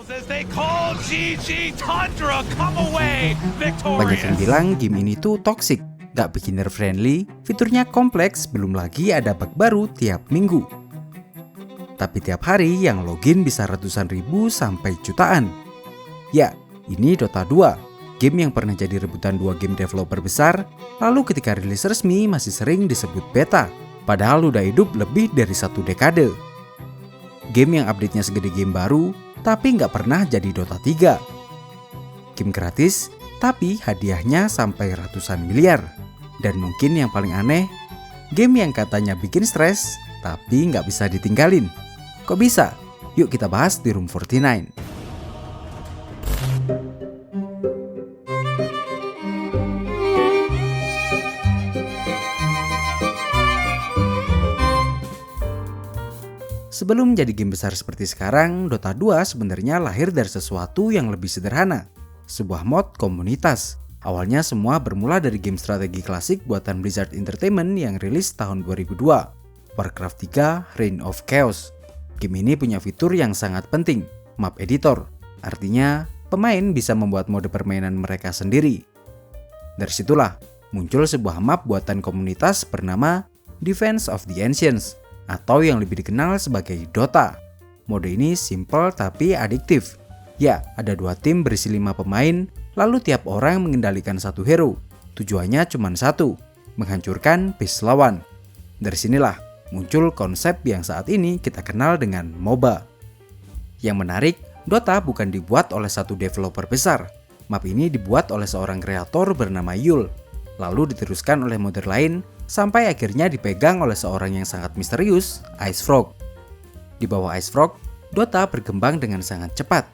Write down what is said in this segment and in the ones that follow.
As they call GG Tundra come away Banyak yang victorious. bilang game ini tuh toxic, gak beginner friendly, fiturnya kompleks, belum lagi ada bug baru tiap minggu. Tapi tiap hari yang login bisa ratusan ribu sampai jutaan. Ya, ini Dota 2, game yang pernah jadi rebutan dua game developer besar, lalu ketika rilis resmi masih sering disebut beta, padahal udah hidup lebih dari 1 dekade. Game yang update-nya segede game baru, tapi nggak pernah jadi Dota 3. Game gratis, tapi hadiahnya sampai ratusan miliar. Dan mungkin yang paling aneh, game yang katanya bikin stres, tapi nggak bisa ditinggalin. Kok bisa? Yuk kita bahas di Room 49. Sebelum jadi game besar seperti sekarang, Dota 2 sebenarnya lahir dari sesuatu yang lebih sederhana. Sebuah mod komunitas. Awalnya semua bermula dari game strategi klasik buatan Blizzard Entertainment yang rilis tahun 2002. Warcraft 3 Reign of Chaos. Game ini punya fitur yang sangat penting, map editor. Artinya, pemain bisa membuat mode permainan mereka sendiri. Dari situlah, muncul sebuah map buatan komunitas bernama Defense of the Ancients, atau yang lebih dikenal sebagai Dota. Mode ini simple tapi adiktif. Ya, ada 2 tim berisi 5 pemain, lalu tiap orang mengendalikan satu hero. Tujuannya cuma satu, menghancurkan base lawan. Dari sinilah muncul konsep yang saat ini kita kenal dengan MOBA. Yang menarik, Dota bukan dibuat oleh satu developer besar. Map ini dibuat oleh seorang kreator bernama Yul, lalu diteruskan oleh modder lain, sampai akhirnya dipegang oleh seorang yang sangat misterius, IceFrog. Di bawah IceFrog, Dota berkembang dengan sangat cepat.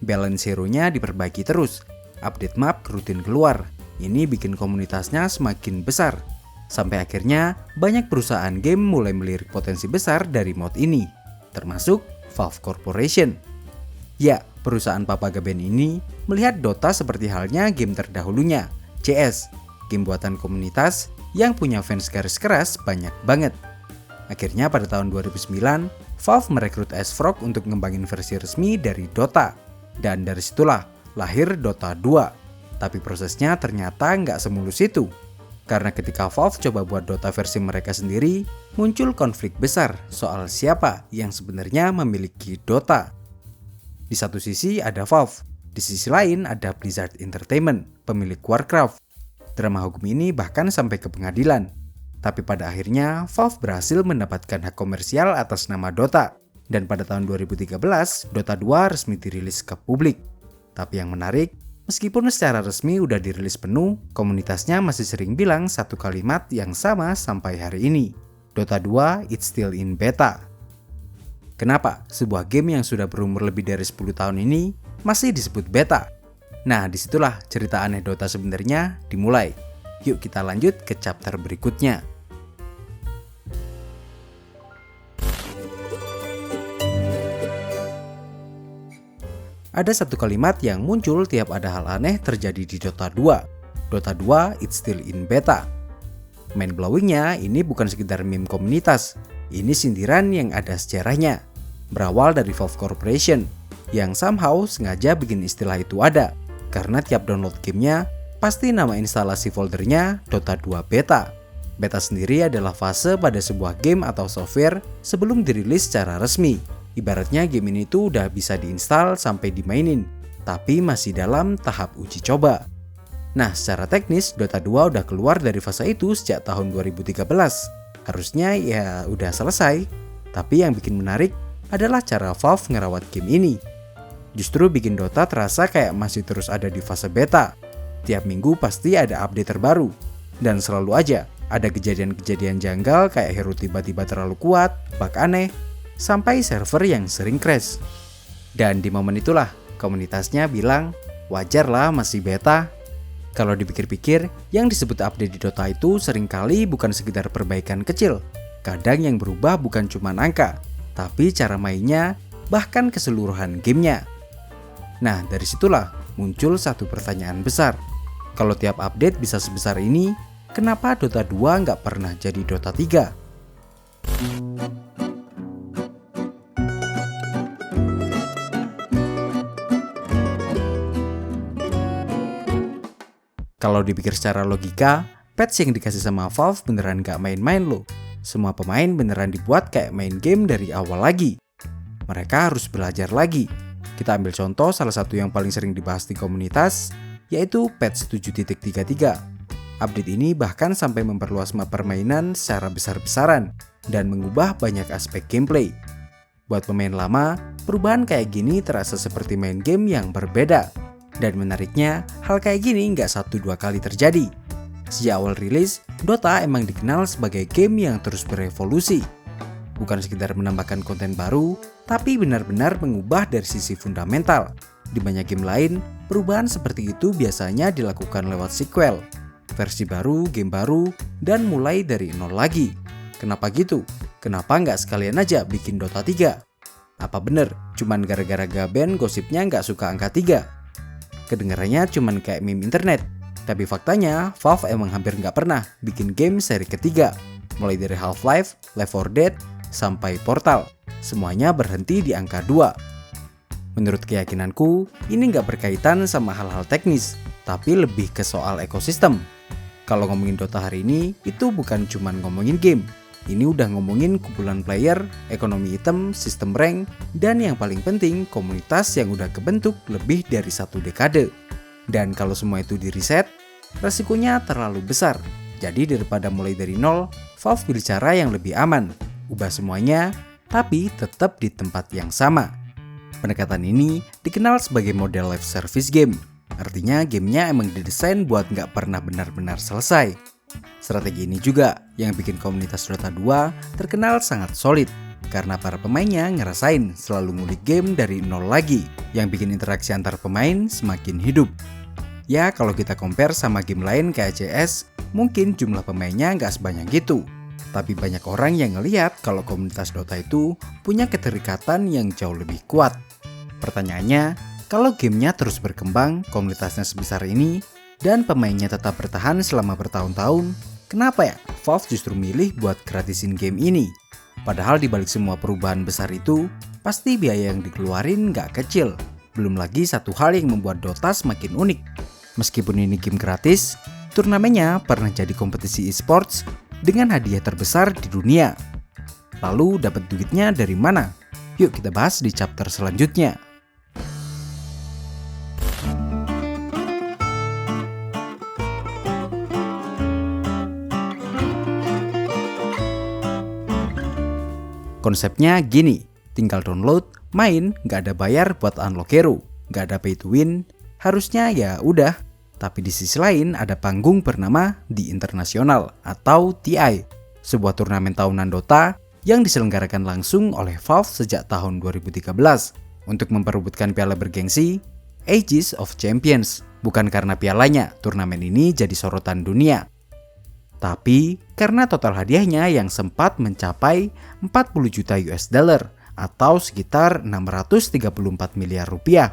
Balance hero-nya diperbaiki terus, update map rutin keluar. Ini bikin komunitasnya semakin besar. Sampai akhirnya banyak perusahaan game mulai melirik potensi besar dari mod ini, termasuk Valve Corporation. Ya, perusahaan Papa Gaben ini melihat Dota seperti halnya game terdahulunya, CS, game buatan komunitas yang punya fans garis keras banyak banget. Akhirnya pada tahun 2009, Valve merekrut IceFrog untuk ngembangin versi resmi dari Dota. Dan dari situlah lahir Dota 2. Tapi prosesnya ternyata nggak semulus itu. Karena ketika Valve coba buat Dota versi mereka sendiri, muncul konflik besar soal siapa yang sebenarnya memiliki Dota. Di satu sisi ada Valve, di sisi lain ada Blizzard Entertainment, pemilik Warcraft. Drama hukum ini bahkan sampai ke pengadilan. Tapi pada akhirnya Valve berhasil mendapatkan hak komersial atas nama Dota. Dan pada tahun 2013, Dota 2 resmi dirilis ke publik. Tapi yang menarik, meskipun secara resmi udah dirilis penuh, komunitasnya masih sering bilang satu kalimat yang sama sampai hari ini. Dota 2 it's still in beta. Kenapa sebuah game yang sudah berumur lebih dari 10 tahun ini masih disebut beta? Nah, disitulah cerita aneh Dota sebenarnya dimulai. Yuk kita lanjut ke chapter berikutnya. Ada satu kalimat yang muncul tiap ada hal aneh terjadi di Dota 2. Dota 2 it's still in beta. Mind blowingnya ini bukan sekedar meme komunitas. Ini sindiran yang ada sejarahnya. Berawal dari Valve Corporation yang somehow sengaja bikin istilah itu ada. Karena tiap download gamenya, pasti nama instalasi foldernya Dota 2 Beta. Beta sendiri adalah fase pada sebuah game atau software sebelum dirilis secara resmi. Ibaratnya game ini tuh udah bisa diinstal sampai dimainin, tapi masih dalam tahap uji coba. Nah, secara teknis Dota 2 udah keluar dari fase itu sejak tahun 2013. Harusnya ya udah selesai. Tapi yang bikin menarik adalah cara Valve ngerawat game ini. Justru bikin Dota terasa kayak masih terus ada di fase beta. Tiap minggu pasti ada update terbaru. Dan selalu aja ada kejadian-kejadian janggal kayak hero tiba-tiba terlalu kuat, bug aneh, sampai server yang sering crash. Dan di momen itulah komunitasnya bilang, wajarlah masih beta. Kalau dipikir-pikir, yang disebut update di Dota itu seringkali bukan sekedar perbaikan kecil. Kadang yang berubah bukan cuma angka, tapi cara mainnya, bahkan keseluruhan gamenya. Nah, dari situlah muncul satu pertanyaan besar. Kalau tiap update bisa sebesar ini, kenapa Dota 2 nggak pernah jadi Dota 3? Kalau dipikir secara logika, patch yang dikasih sama Valve beneran gak main-main loh. Semua pemain beneran dibuat kayak main game dari awal lagi. Mereka harus belajar lagi. Kita ambil contoh salah satu yang paling sering dibahas di komunitas, yaitu patch 7.33. Update ini bahkan sampai memperluas map permainan secara besar-besaran dan mengubah banyak aspek gameplay. Buat pemain lama, perubahan kayak gini terasa seperti main game yang berbeda. Dan menariknya, hal kayak gini nggak 1-2 kali terjadi. Sejak awal rilis, Dota emang dikenal sebagai game yang terus berevolusi. Bukan sekedar menambahkan konten baru, tapi benar-benar mengubah dari sisi fundamental. Di banyak game lain, perubahan seperti itu biasanya dilakukan lewat sequel, versi baru, game baru, dan mulai dari nol lagi. Kenapa gitu? Kenapa nggak sekalian aja bikin Dota 3? Apa bener? Cuman gara-gara Gaben gosipnya nggak suka angka 3? Kedengarannya cuman kayak meme internet. Tapi faktanya, Valve emang hampir nggak pernah bikin game seri ketiga. Mulai dari Half-Life, Left 4 Dead, sampai Portal. Semuanya berhenti di angka 2. Menurut keyakinanku, ini nggak berkaitan sama hal-hal teknis, tapi lebih ke soal ekosistem. Kalau ngomongin Dota hari ini, itu bukan cuma ngomongin game. Ini udah ngomongin kumpulan player, ekonomi item, sistem rank, dan yang paling penting, komunitas yang udah kebentuk lebih dari 1 dekade. Dan kalau semua itu di reset, resikonya terlalu besar. Jadi daripada mulai dari nol, Valve pilih cara yang lebih aman. Ubah semuanya, tapi tetap di tempat yang sama. Pendekatan ini dikenal sebagai model live service game. Artinya gamenya emang didesain buat nggak pernah benar-benar selesai. Strategi ini juga yang bikin komunitas Dota 2 terkenal sangat solid. Karena para pemainnya ngerasain selalu ngulik game dari nol lagi, yang bikin interaksi antar pemain semakin hidup. Ya kalau kita compare sama game lain kayak CS, mungkin jumlah pemainnya nggak sebanyak gitu. Tapi banyak orang yang ngelihat kalau komunitas Dota itu punya keterikatan yang jauh lebih kuat. Pertanyaannya, kalau gamenya terus berkembang, komunitasnya sebesar ini, dan pemainnya tetap bertahan selama bertahun-tahun, kenapa ya Valve justru milih buat gratisin game ini? Padahal dibalik semua perubahan besar itu, pasti biaya yang dikeluarin nggak kecil. Belum lagi satu hal yang membuat Dota semakin unik. Meskipun ini game gratis, turnamennya pernah jadi kompetisi e-sports dengan hadiah terbesar di dunia. Lalu dapat duitnya dari mana? Yuk kita bahas di chapter selanjutnya. Konsepnya gini, tinggal download, main, nggak ada bayar buat unlock hero, nggak ada pay to win, harusnya ya udah. Tapi di sisi lain ada panggung bernama The International atau TI, sebuah turnamen tahunan Dota yang diselenggarakan langsung oleh Valve sejak tahun 2013 untuk memperebutkan piala bergengsi Aegis of Champions. Bukan karena pialanya, turnamen ini jadi sorotan dunia. Tapi karena total hadiahnya yang sempat mencapai 40 juta US dollar atau sekitar 634 miliar rupiah.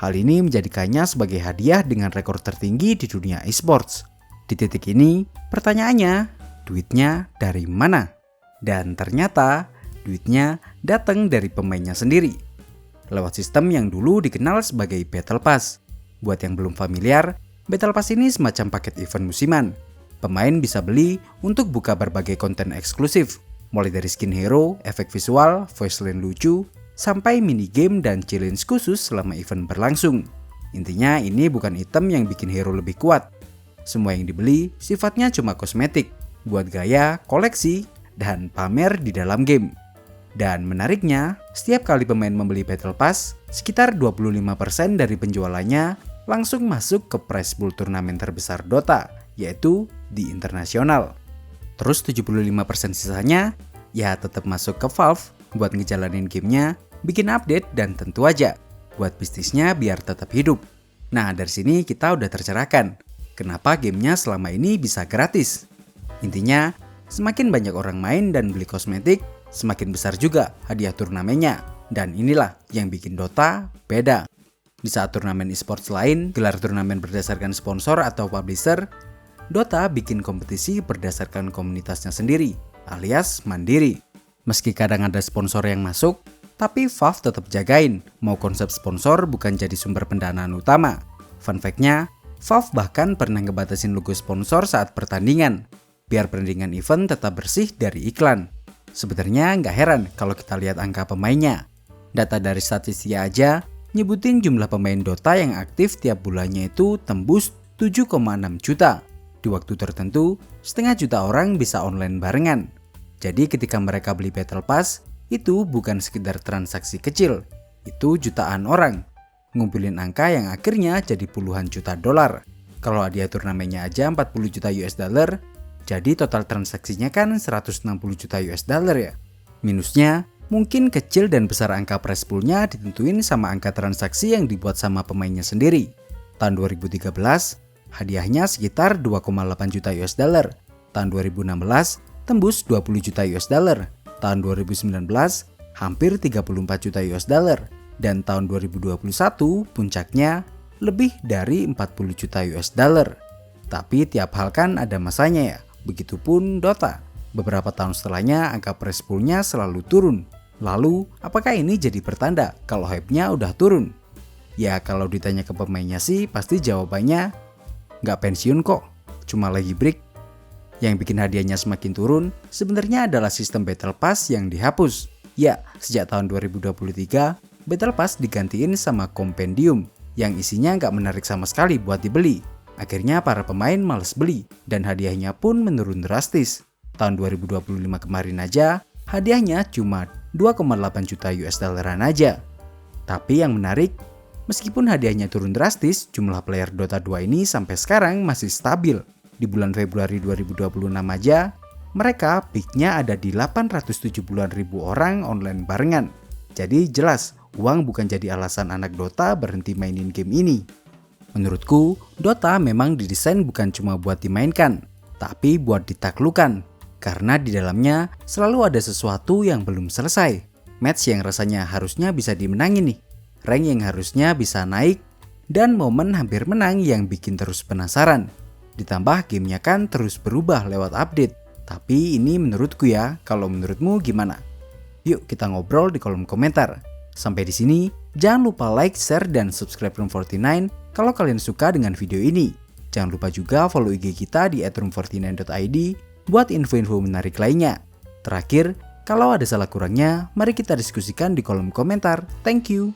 Hal ini menjadikannya sebagai hadiah dengan rekor tertinggi di dunia esports. Di titik ini, pertanyaannya, duitnya dari mana? Dan ternyata, duitnya datang dari pemainnya sendiri. Lewat sistem yang dulu dikenal sebagai Battle Pass. Buat yang belum familiar, Battle Pass ini semacam paket event musiman. Pemain bisa beli untuk buka berbagai konten eksklusif, mulai dari skin hero, efek visual, voice line lucu, sampai minigame dan challenge khusus selama event berlangsung. Intinya ini bukan item yang bikin hero lebih kuat. Semua yang dibeli sifatnya cuma kosmetik, buat gaya, koleksi, dan pamer di dalam game. Dan menariknya, setiap kali pemain membeli Battle Pass, sekitar 25% dari penjualannya langsung masuk ke prize pool turnamen terbesar Dota, yaitu di International. Terus 75% sisanya ya tetap masuk ke Valve buat ngejalanin gamenya, bikin update, dan tentu aja buat bisnisnya biar tetap hidup. Nah dari sini kita udah tercerahkan kenapa gamenya selama ini bisa gratis. Intinya semakin banyak orang main dan beli kosmetik, semakin besar juga hadiah turnamennya. Dan inilah yang bikin Dota beda. Di saat turnamen esports lain gelar turnamen berdasarkan sponsor atau publisher, Dota bikin kompetisi berdasarkan komunitasnya sendiri, alias mandiri. Meski kadang ada sponsor yang masuk, tapi Valve tetap jagain mau konsep sponsor bukan jadi sumber pendanaan utama. Fun fact-nya, Valve bahkan pernah ngebatasin logo sponsor saat pertandingan, biar pertandingan event tetap bersih dari iklan. Sebenarnya nggak heran kalau kita lihat angka pemainnya. Data dari statistik aja nyebutin jumlah pemain Dota yang aktif tiap bulannya itu tembus 7,6 juta. Di waktu tertentu, 0,5 juta orang bisa online barengan. Jadi ketika mereka beli Battle Pass, itu bukan sekedar transaksi kecil, itu jutaan orang. Ngumpulin angka yang akhirnya jadi puluhan juta dolar. Kalau hadiah turnamennya aja 40 juta US dollar, jadi total transaksinya kan 160 juta US dollar ya. Minusnya, mungkin kecil dan besar angka prize poolnya ditentuin sama angka transaksi yang dibuat sama pemainnya sendiri. Tahun 2013, hadiahnya sekitar 2,8 juta US dollar. Tahun 2016, tembus 20 juta US dollar. Tahun 2019, hampir 34 juta US dollar. Dan tahun 2021, puncaknya lebih dari 40 juta US dollar. Tapi tiap hal kan ada masanya ya. Begitupun Dota. Beberapa tahun setelahnya angka prize pool-nya selalu turun. Lalu, apakah ini jadi pertanda kalau hype-nya udah turun? Ya kalau ditanya ke pemainnya sih pasti jawabannya nggak pensiun kok, cuma lagi break. Yang bikin hadiahnya semakin turun sebenarnya adalah sistem Battle Pass yang dihapus. Ya, sejak tahun 2023, Battle Pass digantiin sama Compendium yang isinya nggak menarik sama sekali buat dibeli. Akhirnya para pemain males beli dan hadiahnya pun menurun drastis. Tahun 2025 kemarin aja, hadiahnya cuma 2,8 juta US dollaran aja. Tapi yang menarik, meskipun hadiahnya turun drastis, jumlah player Dota 2 ini sampai sekarang masih stabil. Di bulan Februari 2026 aja, mereka peaknya ada di 870-an ribu orang online barengan. Jadi jelas, uang bukan jadi alasan anak Dota berhenti mainin game ini. Menurutku, Dota memang didesain bukan cuma buat dimainkan, tapi buat ditaklukkan. Karena di dalamnya selalu ada sesuatu yang belum selesai. Match yang rasanya harusnya bisa dimenangin nih. Rank yang harusnya bisa naik. Dan momen hampir menang yang bikin terus penasaran. Ditambah gamenya kan terus berubah lewat update. Tapi ini menurutku ya, kalau menurutmu gimana? Yuk kita ngobrol di kolom komentar. Sampai di sini, jangan lupa like, share, dan subscribe Room49 kalau kalian suka dengan video ini. Jangan lupa juga follow IG kita di @room49.id buat info-info menarik lainnya. Terakhir, kalau ada salah kurangnya, mari kita diskusikan di kolom komentar. Thank you.